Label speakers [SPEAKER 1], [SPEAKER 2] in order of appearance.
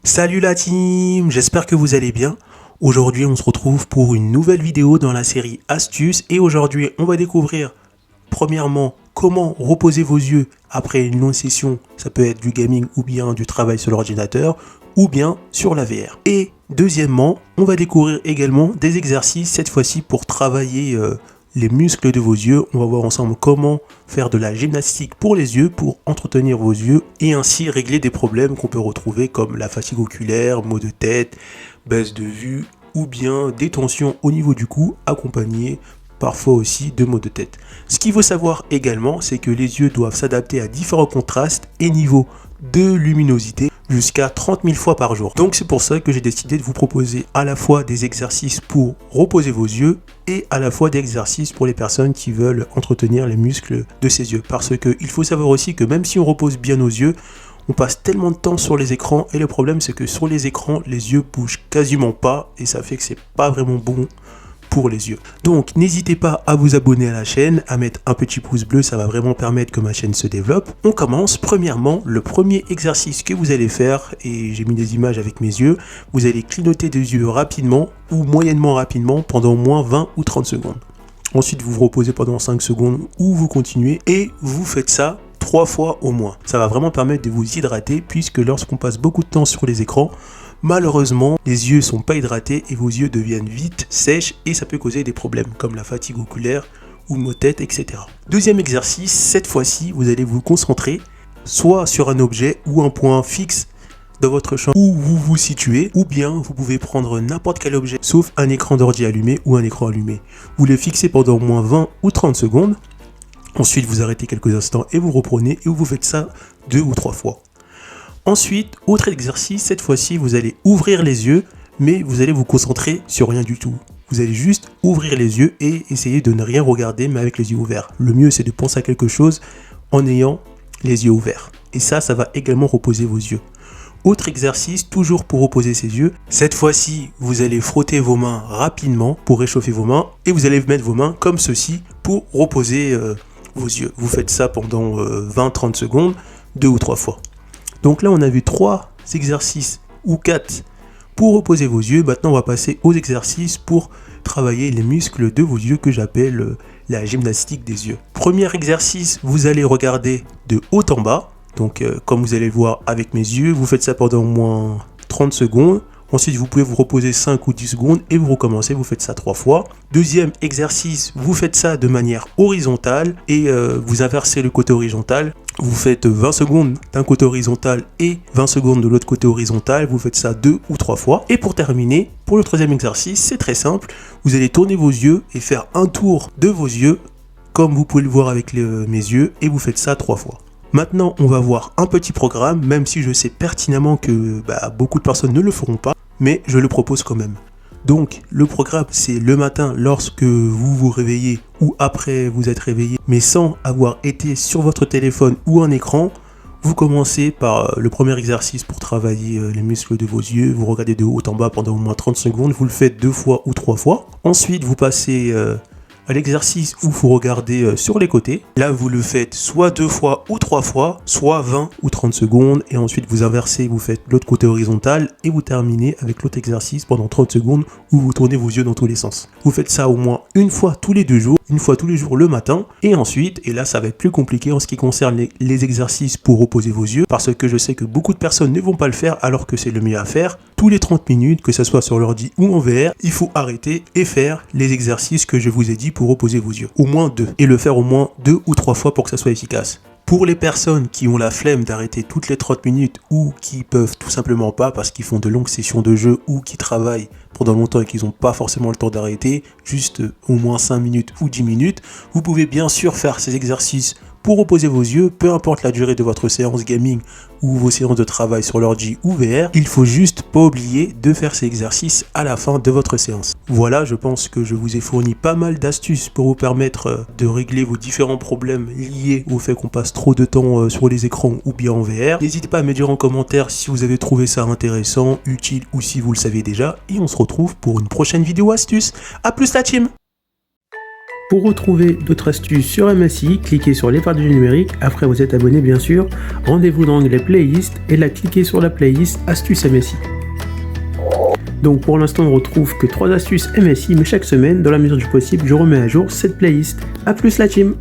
[SPEAKER 1] Salut la team, j'espère que vous allez bien. Aujourd'hui on se retrouve pour une nouvelle vidéo dans la série Astuces et aujourd'hui on va découvrir premièrement comment reposer vos yeux après une longue session, ça peut être du gaming ou bien du travail sur l'ordinateur ou bien sur la VR. Et deuxièmement, on va découvrir également des exercices cette fois-ci pour travailler les muscles de vos yeux. On va voir ensemble comment faire de la gymnastique pour les yeux, pour entretenir vos yeux et ainsi régler des problèmes qu'on peut retrouver comme la fatigue oculaire, maux de tête, baisse de vue ou bien des tensions au niveau du cou accompagnées parfois aussi de maux de tête. Ce qu'il faut savoir également, c'est que les yeux doivent s'adapter à différents contrastes et niveaux de luminosité jusqu'à 30 000 fois par jour. Donc c'est pour ça que j'ai décidé de vous proposer à la fois des exercices pour reposer vos yeux et à la fois des exercices pour les personnes qui veulent entretenir les muscles de ses yeux. Parce qu'il faut savoir aussi que même si on repose bien nos yeux, on passe tellement de temps sur les écrans et le problème c'est que sur les écrans, les yeux bougent quasiment pas et ça fait que c'est pas vraiment bon pour les yeux. Donc n'hésitez pas à vous abonner à la chaîne, à mettre un petit pouce bleu, ça va vraiment permettre que ma chaîne se développe. On commence. Premièrement, le premier exercice que vous allez faire, et j'ai mis des images avec mes yeux, vous allez clignoter des yeux rapidement ou moyennement rapidement pendant au moins 20 ou 30 secondes. Ensuite vous vous reposez pendant 5 secondes ou vous continuez et vous faites ça 3 fois au moins. Ça va vraiment permettre de vous hydrater puisque lorsqu'on passe beaucoup de temps sur les écrans, malheureusement, les yeux sont pas hydratés et vos yeux deviennent vite sèches et ça peut causer des problèmes comme la fatigue oculaire ou maux de tête, etc. Deuxième exercice, cette fois-ci, vous allez vous concentrer soit sur un objet ou un point fixe dans votre champ où vous vous situez, ou bien vous pouvez prendre n'importe quel objet sauf un écran d'ordi allumé ou un écran allumé. Vous le fixez pendant au moins 20 ou 30 secondes. Ensuite, vous arrêtez quelques instants et vous reprenez et vous faites ça 2 ou 3 fois. Ensuite, autre exercice, cette fois-ci, vous allez ouvrir les yeux, mais vous allez vous concentrer sur rien du tout. Vous allez juste ouvrir les yeux et essayer de ne rien regarder, mais avec les yeux ouverts. Le mieux, c'est de penser à quelque chose en ayant les yeux ouverts. Et ça va également reposer vos yeux. Autre exercice, toujours pour reposer ses yeux. Cette fois-ci, vous allez frotter vos mains rapidement pour réchauffer vos mains et vous allez mettre vos mains comme ceci pour reposer vos yeux. Vous faites ça pendant 20-30 secondes, 2 ou 3 fois. Donc là, on a vu 3 exercices ou 4 pour reposer vos yeux. Maintenant, on va passer aux exercices pour travailler les muscles de vos yeux que j'appelle la gymnastique des yeux. Premier exercice, vous allez regarder de haut en bas. Donc, comme vous allez le voir avec mes yeux, vous faites ça pendant au moins 30 secondes. Ensuite, vous pouvez vous reposer 5 ou 10 secondes et vous recommencez, vous faites ça 3 fois. Deuxième exercice, vous faites ça de manière horizontale et vous inversez le côté horizontal. Vous faites 20 secondes d'un côté horizontal et 20 secondes de l'autre côté horizontal. Vous faites ça 2 ou 3 fois. Et pour terminer, pour le troisième exercice, c'est très simple. Vous allez tourner vos yeux et faire un tour de vos yeux comme vous pouvez le voir avec mes yeux et vous faites ça 3 fois. Maintenant, on va voir un petit programme, même si je sais pertinemment que beaucoup de personnes ne le feront pas, mais je le propose quand même. Donc, le programme, c'est le matin lorsque vous vous réveillez ou après vous êtes réveillé, mais sans avoir été sur votre téléphone ou un écran. Vous commencez par le premier exercice pour travailler les muscles de vos yeux. Vous regardez de haut en bas pendant au moins 30 secondes. Vous le faites 2 fois ou 3 fois. Ensuite, vous passez à l'exercice où vous regardez sur les côtés. Là, vous le faites soit 2 fois ou 3 fois, soit 20 ou 30 secondes. Et ensuite, vous inversez, vous faites l'autre côté horizontal et vous terminez avec l'autre exercice pendant 30 secondes où vous tournez vos yeux dans tous les sens. Vous faites ça au moins une fois tous les 2 jours, une fois tous les jours le matin. Et ensuite, et là, ça va être plus compliqué en ce qui concerne les exercices pour reposer vos yeux, parce que je sais que beaucoup de personnes ne vont pas le faire alors que c'est le mieux à faire. Tous les 30 minutes, que ce soit sur l'ordi ou en VR, il faut arrêter et faire les exercices que je vous ai dit pour reposer vos yeux. Au moins 2. Et le faire au moins 2 ou 3 fois pour que ça soit efficace. Pour les personnes qui ont la flemme d'arrêter toutes les 30 minutes ou qui peuvent tout simplement pas parce qu'ils font de longues sessions de jeu ou qui travaillent pendant longtemps et qu'ils n'ont pas forcément le temps d'arrêter, juste au moins 5 minutes ou 10 minutes, vous pouvez bien sûr faire ces exercices pour reposer vos yeux, peu importe la durée de votre séance gaming ou vos séances de travail sur l'ordi ou VR, il faut juste pas oublier de faire ces exercices à la fin de votre séance. Voilà, je pense que je vous ai fourni pas mal d'astuces pour vous permettre de régler vos différents problèmes liés au fait qu'on passe trop de temps sur les écrans ou bien en VR. N'hésitez pas à me dire en commentaire si vous avez trouvé ça intéressant, utile ou si vous le savez déjà. Et on se retrouve pour une prochaine vidéo astuce. A plus la team! Pour retrouver d'autres astuces sur MSI, cliquez sur l'épargne du numérique, après vous êtes abonné bien sûr, rendez-vous dans l'onglet playlist et là cliquez sur la playlist astuces MSI. Donc pour l'instant on retrouve que 3 astuces MSI, mais chaque semaine, dans la mesure du possible, je remets à jour cette playlist. A plus la team!